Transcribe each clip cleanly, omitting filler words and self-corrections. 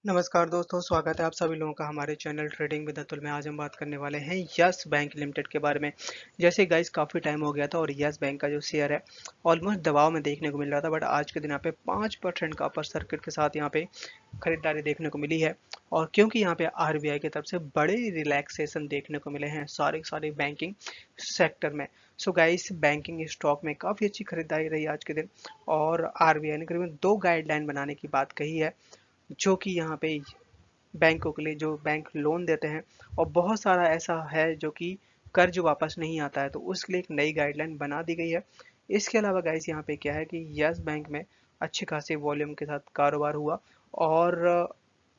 नमस्कार दोस्तों, स्वागत है आप सभी लोगों का हमारे चैनल ट्रेडिंग विद अतुल में। आज हम बात करने वाले हैं यस बैंक लिमिटेड के बारे में। जैसे गाइस काफ़ी टाइम हो गया था और यस बैंक का जो शेयर है ऑलमोस्ट दबाव में देखने को मिल रहा था, बट आज के दिन यहाँ पे 5% का अपर सर्किट के साथ यहाँ पे खरीदारी देखने को मिली है। और क्योंकि यहाँ पे आरबीआई की तरफ से बड़े रिलैक्सेशन देखने को मिले हैं सारे बैंकिंग सेक्टर में। सो गाइस बैंकिंग स्टॉक में काफ़ी अच्छी खरीदारी रही आज के दिन। और आरबीआई ने करीबन 2 गाइडलाइन बनाने की बात कही है, जो कि यहाँ पे बैंकों के लिए जो बैंक लोन देते हैं, और बहुत सारा ऐसा है जो कि कर्ज वापस नहीं आता है, तो उसके लिए एक नई गाइडलाइन बना दी गई है। इसके अलावा गाइस यहाँ पे क्या है कि यस बैंक में अच्छी खासी वॉल्यूम के साथ कारोबार हुआ। और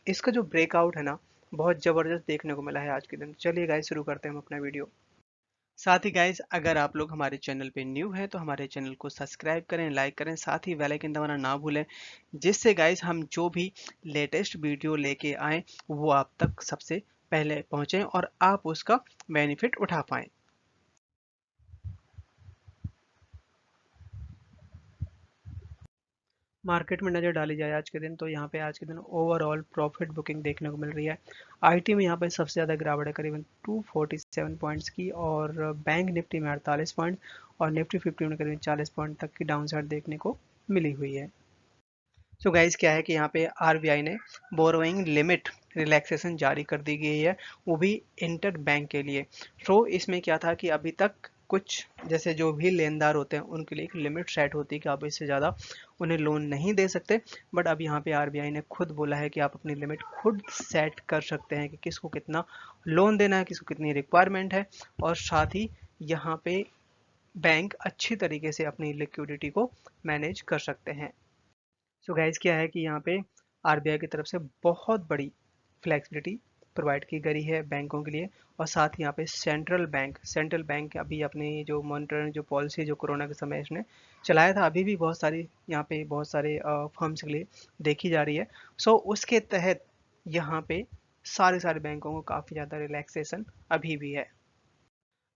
इसका जो ब्रेकआउट है ना, बहुत ज़बरदस्त देखने को मिला है आज के दिन। चलिए गाइस शुरू करते हैं हम अपना वीडियो। साथ ही गाइज अगर आप लोग हमारे चैनल पे न्यू हैं तो हमारे चैनल को सब्सक्राइब करें, लाइक करें, साथ ही बेल आइकन दबाना ना भूलें, जिससे गाइज हम जो भी लेटेस्ट वीडियो लेके आए वो आप तक सबसे पहले पहुंचे और आप उसका बेनिफिट उठा पाएं। मार्केट में नज़र डाली जाए आज के दिन, तो यहाँ पे आज के दिन ओवरऑल प्रॉफिट बुकिंग देखने को मिल रही है। आईटी में यहाँ पे सबसे ज़्यादा गिरावट है करीबन 247 पॉइंट्स की, और बैंक निफ्टी में 48 पॉइंट और निफ्टी 50 में करीबन 40 पॉइंट तक की डाउन साइड देखने को मिली हुई है। सो गाइस क्या है कि यहाँ पे आरबीआई ने बोरोइंग लिमिट रिलैक्सेशन जारी कर दी गई है, वो भी इंटर बैंक के लिए। तो इसमें क्या था कि अभी तक कुछ जैसे जो भी लेनदार होते हैं उनके लिए एक लिमिट सेट होती है कि आप इससे ज़्यादा उन्हें लोन नहीं दे सकते। बट अब यहाँ पे आरबीआई ने खुद बोला है कि आप अपनी लिमिट खुद सेट कर सकते हैं कि किसको कितना लोन देना है, किसको कितनी रिक्वायरमेंट है। और साथ ही यहाँ पे बैंक अच्छी तरीके से अपनी लिक्विडिटी को मैनेज कर सकते हैं। सो गाइस क्या है कि यहाँ पे आरबीआई की तरफ से बहुत बड़ी फ्लेक्सिबिलिटी प्रोवाइड की गई है बैंकों के लिए। और साथ ही यहाँ पे सेंट्रल बैंक अभी अपनी जो मॉनिटरिंग जो पॉलिसी जो कोरोना के समय इसने चलाया था, अभी भी बहुत सारी यहाँ पे बहुत सारे फर्म्स के लिए देखी जा रही है। सो उसके तहत यहाँ पे सारे बैंकों को काफ़ी ज़्यादा रिलैक्सेशन अभी भी है।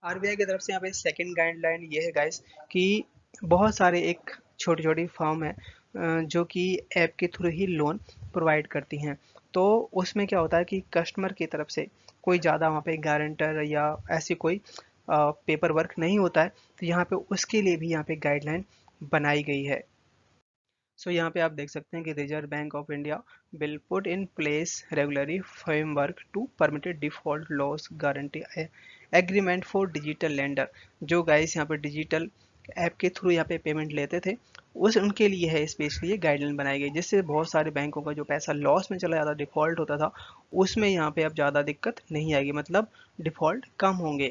आरबीआई की तरफ से यहाँ पे सेकंड गाइडलाइन ये है गाइस कि बहुत सारे एक छोटी छोटी फर्म है जो कि ऐप के थ्रू ही लोन प्रोवाइड करती हैं। तो उसमें क्या होता है कि कस्टमर की तरफ से कोई ज़्यादा वहाँ पे गारंटर या ऐसी कोई पेपर वर्क नहीं होता है, तो यहाँ पे उसके लिए भी यहाँ पे गाइडलाइन बनाई गई है। सो यहाँ पे आप देख सकते हैं कि Reserve Bank of India will put in place regulatory framework to permitted default loss guarantee agreement for digital lender. जो गाइस यहाँ पे डिजिटल ऐप के थ्रू यहाँ पे पेमेंट लेते थे, उस उनके लिए है स्पेशली ये गाइडलाइन बनाई गई, जिससे बहुत सारे बैंकों का जो पैसा लॉस में चला जाता, डिफॉल्ट होता था, उसमें यहाँ पे अब ज़्यादा दिक्कत नहीं आएगी, मतलब डिफॉल्ट कम होंगे।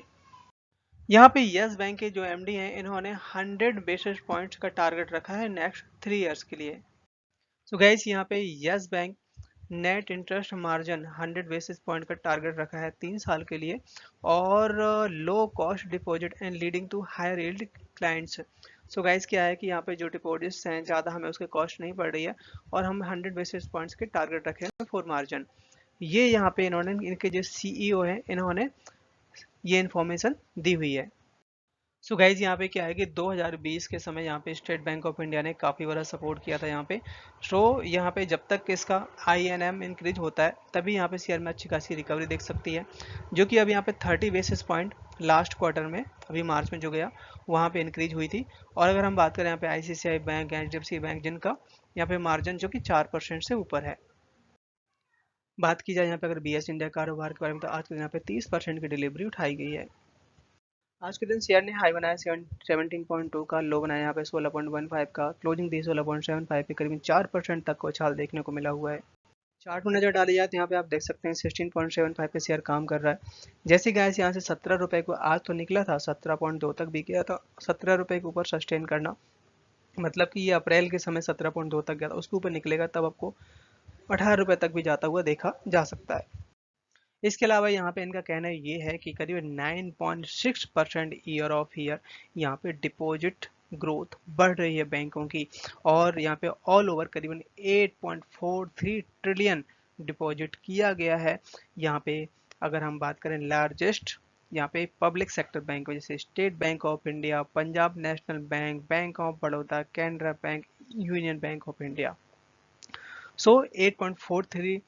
यहाँ पे यस बैंक के जो एमडी हैं इन्होंने 100 बेसिस पॉइंट्स का टारगेट रखा है नेक्स्ट 3 इयर्स के लिए। सो गाइस यहाँ पे Yes Bank net interest margin 100 basis point का टारगेट रखा है 3 साल के लिए। और low cost deposit and leading to higher yield clients. So guys क्या है कि यहाँ पे जो डिपॉजिट्स हैं ज़्यादा हमें उसके कॉस्ट नहीं पड़ रही है, और हम 100 बेसिस पॉइंट्स के टारगेट रखे हैं फॉर मार्जिन। ये यहाँ पे इन्होंने इनके जो सीईओ हैं इन्होंने ये इन्फॉर्मेशन दी हुई है। सो गाइज यहाँ पे क्या है कि 2020 के समय यहाँ पे स्टेट बैंक ऑफ इंडिया ने काफ़ी बड़ा सपोर्ट किया था यहाँ पे। सो यहाँ पे जब तक इसका आईएनएम इंक्रीज होता है तभी यहाँ पे शेयर में अच्छी खासी रिकवरी देख सकती है, जो कि अभी यहाँ पे 30 बेसिस पॉइंट लास्ट क्वार्टर में अभी मार्च में जो गया वहाँ पे इंक्रीज हुई थी। और अगर हम बात करें यहाँ पे आईसीआईसीआई बैंक, एचडीएफसी बैंक, जिनका यहाँ पे मार्जिन जो कि 4% से ऊपर है। बात की जाए यहाँ पे अगर बीएस इंडिया कारोबार के बारे में, तो आज के दिन यहाँ पे 30% की डिलीवरी उठाई गई है। आज के दिन शेयर ने हाई बनाया 17.2 का, लो बनाया यहाँ पे 16.15 का, क्लोजिंग दी 16.75 पे, करीबन 4% तक को उछाल देखने को मिला हुआ है। चार्ट में नजर डाली जाए तो यहाँ पे आप देख सकते हैं 16.75 पे शेयर काम कर रहा है। जैसे गैस यहाँ से 17 रुपए को आज तो निकला था, 17.2 तक भी गया था, 17 रुपए के ऊपर सस्टेन करना, मतलब कि ये अप्रैल के समय 17.2 तक गया था, उसके ऊपर निकलेगा तब आपको 18 रुपए तक भी जाता हुआ देखा जा सकता है। इसके अलावा यहाँ पे इनका कहना ये है कि करीब 9.6% ईयर ऑफ ईयर यहाँ पे डिपॉजिट ग्रोथ बढ़ रही है बैंकों की। और यहाँ पे ऑल ओवर करीबन 8.43 ट्रिलियन डिपॉजिट किया गया है। यहाँ पे अगर हम बात करें लार्जेस्ट यहाँ पे पब्लिक सेक्टर बैंक जैसे state bank of India, Punjab national bank, bank of Baroda, Canara bank, union bank of India. So 8.43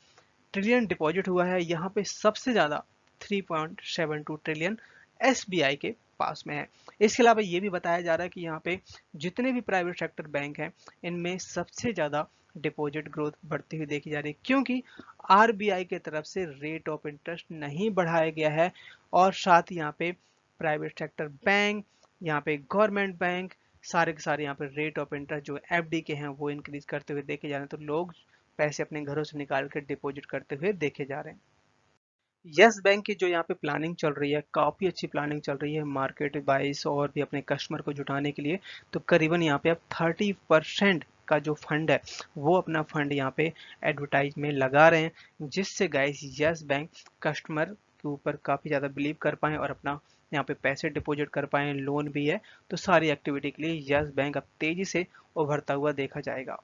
trillion deposit हुआ है। यहाँ पे सबसे ज़्यादा 3.72 ट्रिलियन एसबीआई के पास में है। इसके अलावा ये भी बताया जा रहा है कि यहाँ पे जितने भी प्राइवेट सेक्टर बैंक हैं इनमें सबसे ज़्यादा डिपॉजिट ग्रोथ बढ़ती हुई देखी जा रही है, क्योंकि आरबीआई की तरफ से रेट ऑफ इंटरेस्ट नहीं बढ़ाया गया है और साथ ही यहाँ पे प्राइवेट सेक्टर बैंक, यहाँ पे गवर्नमेंट बैंक, सारे के सारे यहाँ पे रेट ऑफ इंटरेस्ट जो एफडी के हैं वो इंक्रीज करते हुए देखे जा रहे हैं। तो लोग पैसे अपने घरों से निकाल कर डिपॉजिट करते हुए देखे जा रहे हैं। यस बैंक की जो यहाँ पे प्लानिंग चल रही है, काफ़ी अच्छी प्लानिंग चल रही है मार्केट वाइज और भी अपने कस्टमर को जुटाने के लिए। तो करीबन यहाँ पे अब 30% का जो फंड है वो अपना फंड यहाँ पे एडवर्टाइज में लगा रहे हैं, जिससे गाइस यस बैंक कस्टमर के ऊपर काफ़ी ज़्यादा बिलीव कर पाएँ और अपना यहाँ पे पैसे डिपॉजिट कर पाएँ। लोन भी है, तो सारी एक्टिविटी के लिए यस बैंक अब तेज़ी से उभरता हुआ देखा जाएगा।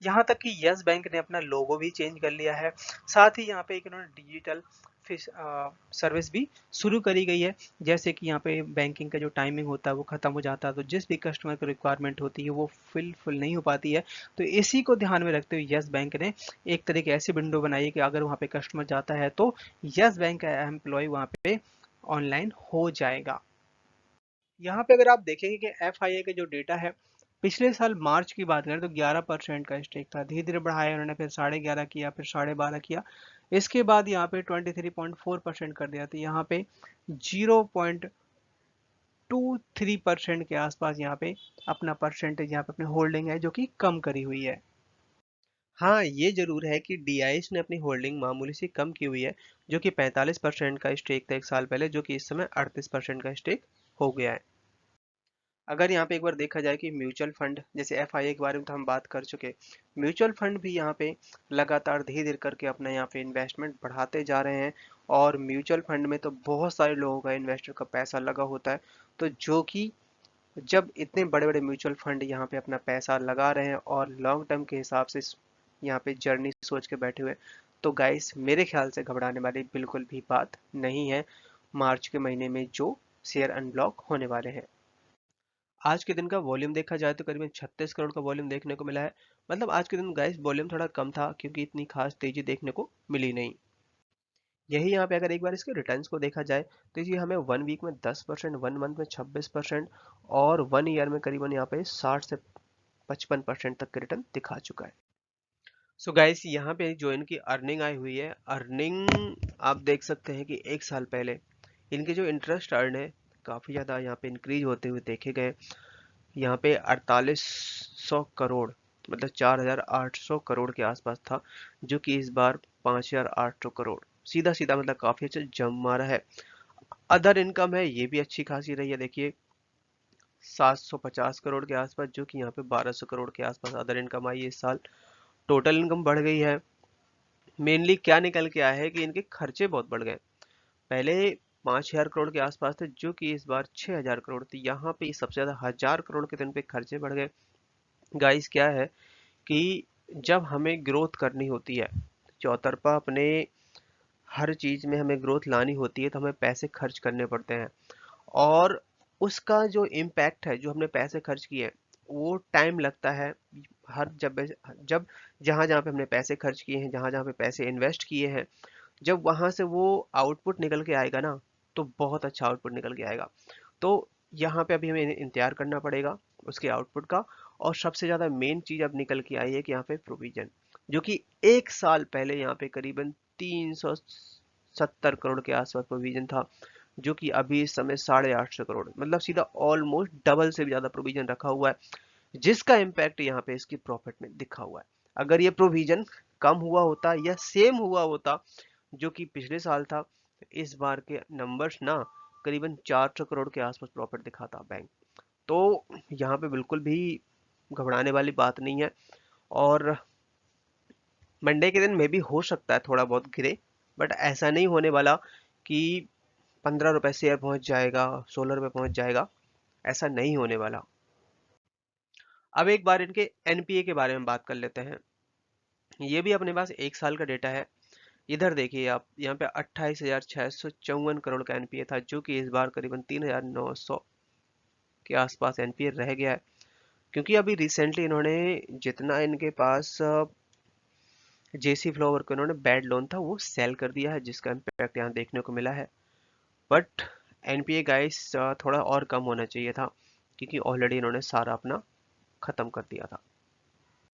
यहाँ तक कि यस बैंक ने अपना लोगो भी चेंज कर लिया है। साथ ही यहाँ पे एक इन्होंने डिजिटल फिश सर्विस भी शुरू करी गई है। जैसे कि यहाँ पे बैंकिंग का जो टाइमिंग होता है वो ख़त्म हो जाता है, तो जिस भी कस्टमर को रिक्वायरमेंट होती है वो फुल नहीं हो पाती है। तो इसी को ध्यान में रखते हुए यस बैंक ने एक तरह की ऐसी विंडो बनाई है कि अगर वहाँ पे कस्टमर जाता है तो यस बैंक का एम्प्लॉय वहाँ पे ऑनलाइन हो जाएगा। यहाँ पे अगर आप देखेंगे कि एफआईए का जो डेटा है, पिछले साल मार्च की बात करें तो 11% का स्टेक था, धीरे धीरे बढ़ाया उन्होंने, फिर 11.5 किया, फिर 12.5 किया, इसके बाद यहाँ पे 23.4% कर दिया। तो यहाँ पे 0.23% के आसपास यहाँ पे अपना परसेंटेज यहाँ पे अपनी होल्डिंग है जो कि कम करी हुई है। हाँ, ये ज़रूर है कि डीआईएस ने अपनी होल्डिंग मामूली सी कम की हुई है, जो कि 45% का स्टेक था एक साल पहले, जो कि इस समय 38% का स्टेक हो गया है। अगर यहाँ पे एक बार देखा जाए कि म्यूचुअल फंड, जैसे एफआईए के बारे में तो हम बात कर चुके, म्यूचुअल फंड भी यहाँ पे लगातार धीरे धीरे करके अपना यहाँ पे इन्वेस्टमेंट बढ़ाते जा रहे हैं। और म्यूचुअल फंड में तो बहुत सारे लोगों का, इन्वेस्टर का पैसा लगा होता है, तो जो कि जब इतने बड़े बड़े म्यूचुअल फंड यहाँ पे अपना पैसा लगा रहे हैं और लॉन्ग टर्म के हिसाब से यहाँ पे जर्नी सोच के बैठे हुए, तो गाइस मेरे ख्याल से घबराने वाली बिल्कुल भी बात नहीं है मार्च के महीने में जो शेयर अनब्लॉक होने वाले हैं। आज के दिन का वॉल्यूम देखा जाए तो करीबन 36 करोड़ का वॉल्यूम देखने को मिला है। मतलब आज के दिन गाइस वॉल्यूम थोड़ा कम था, क्योंकि इतनी खास तेजी देखने को मिली नहीं। यही यहाँ पे अगर एक बार इसके रिटर्न्स को देखा जाए तो ये हमें 1 वीक में 10%, 1 मंथ में 26% और 1 ईयर में करीबन यहाँ पे 60 से 55% तक के रिटर्न दिखा चुका है। सो गाइस, यहाँ पे जो इनकी अर्निंग आई हुई है, अर्निंग आप देख सकते हैं कि एक साल पहले इनके जो इंटरेस्ट अर्न है काफ़ी ज़्यादा यहाँ पे इंक्रीज होते हुए देखे गए। यहाँ पे 4800 करोड़, मतलब 4800 करोड़ के आसपास था, जो कि इस बार 5800 करोड़, सीधा सीधा मतलब काफ़ी अच्छा जंप मारा है। अदर इनकम है, ये भी अच्छी खासी रही है। देखिए 750 करोड़ के आसपास, जो कि यहाँ पे 1200 करोड़ के आसपास अदर इनकम आई है इस साल। टोटल इनकम बढ़ गई है। मेनली क्या निकल के आया है कि इनके खर्चे बहुत बढ़ गए। पहले 5000 करोड़ के आसपास थे, जो कि इस बार 6000 करोड़ थी। यहाँ पे सबसे ज्यादा 1000 करोड़ के दिन पे खर्चे बढ़ गए। गाइस क्या है कि जब हमें ग्रोथ करनी होती है, चौतरफा अपने हर चीज में हमें ग्रोथ लानी होती है, तो हमें पैसे खर्च करने पड़ते हैं। और उसका जो इम्पैक्ट है, जो हमने पैसे खर्च किए हैं, वो टाइम लगता है। हर जब जब जहाँ जहाँ पे हमने पैसे खर्च किए हैं, जहाँ जहाँ पे पैसे इन्वेस्ट किए हैं, जब वहां से वो आउटपुट निकल के आएगा ना, तो बहुत अच्छा आउटपुट निकल के आएगा। तो यहाँ पे अभी हमें इंतजार करना पड़ेगा उसके आउटपुट का। और सबसे ज्यादा मेन चीज अब निकल के आई है कि यहाँ पे प्रोविजन, जो कि एक साल पहले यहाँ पे करीबन 370 करोड़ के आसपास प्रोविजन था, जो कि अभी इस समय 850 करोड़, मतलब सीधा ऑलमोस्ट डबल से भी ज्यादा प्रोविजन रखा हुआ है, जिसका इम्पैक्ट यहाँ पे इसकी प्रॉफिट में दिखा हुआ है। अगर ये प्रोविजन कम हुआ होता या सेम हुआ होता जो कि पिछले साल था, तो इस बार के नंबर्स ना करीबन 400 करोड़ के आसपास प्रॉफिट दिखाता बैंक। तो यहाँ पे बिल्कुल भी घबराने वाली बात नहीं है। और मंडे के दिन में भी हो सकता है थोड़ा बहुत गिरे, बट ऐसा नहीं होने वाला कि 15 रुपए शेयर पहुंच जाएगा, 16 रुपए पहुंच जाएगा, ऐसा नहीं होने वाला। अब एक बार इनके एनपीए के बारे में बात कर लेते हैं। ये भी अपने पास एक साल का डेटा है। इधर देखिए आप, यहाँ पे 28,654 करोड़ का एनपीए था, जो कि इस बार करीबन 3,900 के आसपास एनपीए रह गया है। क्योंकि अभी रिसेंटली इन्होंने जितना इनके पास जेसी फ्लावर को इन्होंने बैड लोन था वो सेल कर दिया है, जिसका इम्पैक्ट यहाँ देखने को मिला है। बट एनपीए गाइस थोड़ा और कम होना चाहिए था, क्योंकि ऑलरेडी इन्होंने सारा अपना ख़त्म कर दिया था।